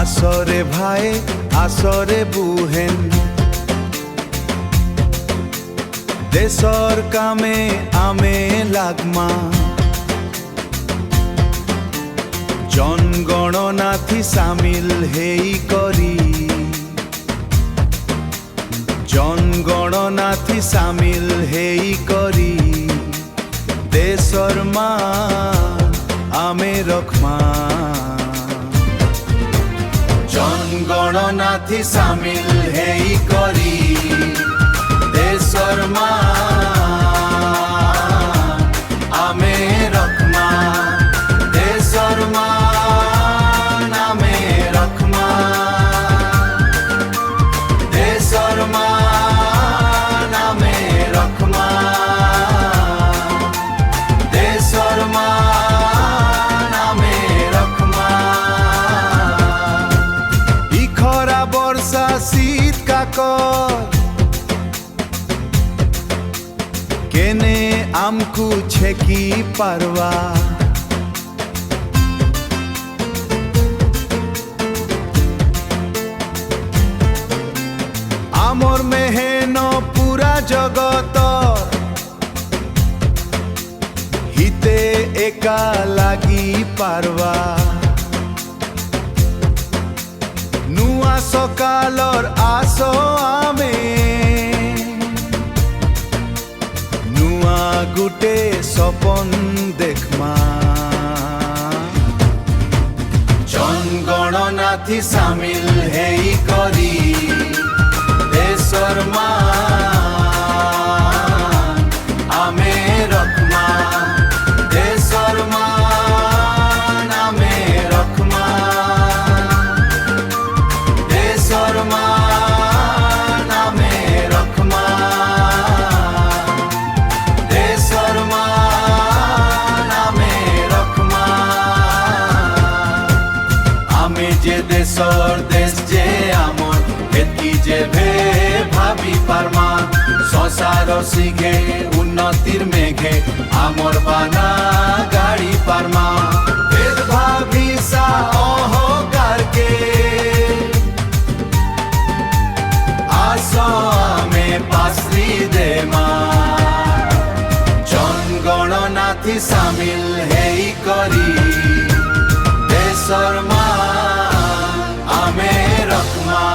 আসরে ভাই আসরে বুহেন দেশর কামে আমে লাগমা জনগণনাথি সামিল হেই করি জনগণনাথি সামিল হেই করি দেশর মান আমে রখমা জনগণনাথি সামিল হেই করি দেশর মান আমে রখমা দেশর মান আমে রখমা দেশর মান আমে রখমা দেশর মান আমে রখমা ই খরা বর্ষা শীত কাকর কেনে আমকু ছেকি পারবা আমর মেহেন পুরা জগত হিতে একা লাগি পারবা নুয়া সকালর আস আমে নুয়া গুটে সপন দেখমা জনগণনাথি সামিল হেই করি দেশর মান আমে রখমা দেশর মান আমে রখমা দেশর মান আমে রখমা দেশর মান আমে রখমা আমি যে দেশর দেশ যে আমর হেতকি যে ভে ভাবি পারমা সংসার শিখে উন্নতির মেঘে আমর বানা গাড়ি পারমা ভেদ ভাবিসা অহংকারকে আস আমে পাশ্রি দেমা জনগণনাথি সামিল হেই করি দেশর মান আমে রখমা।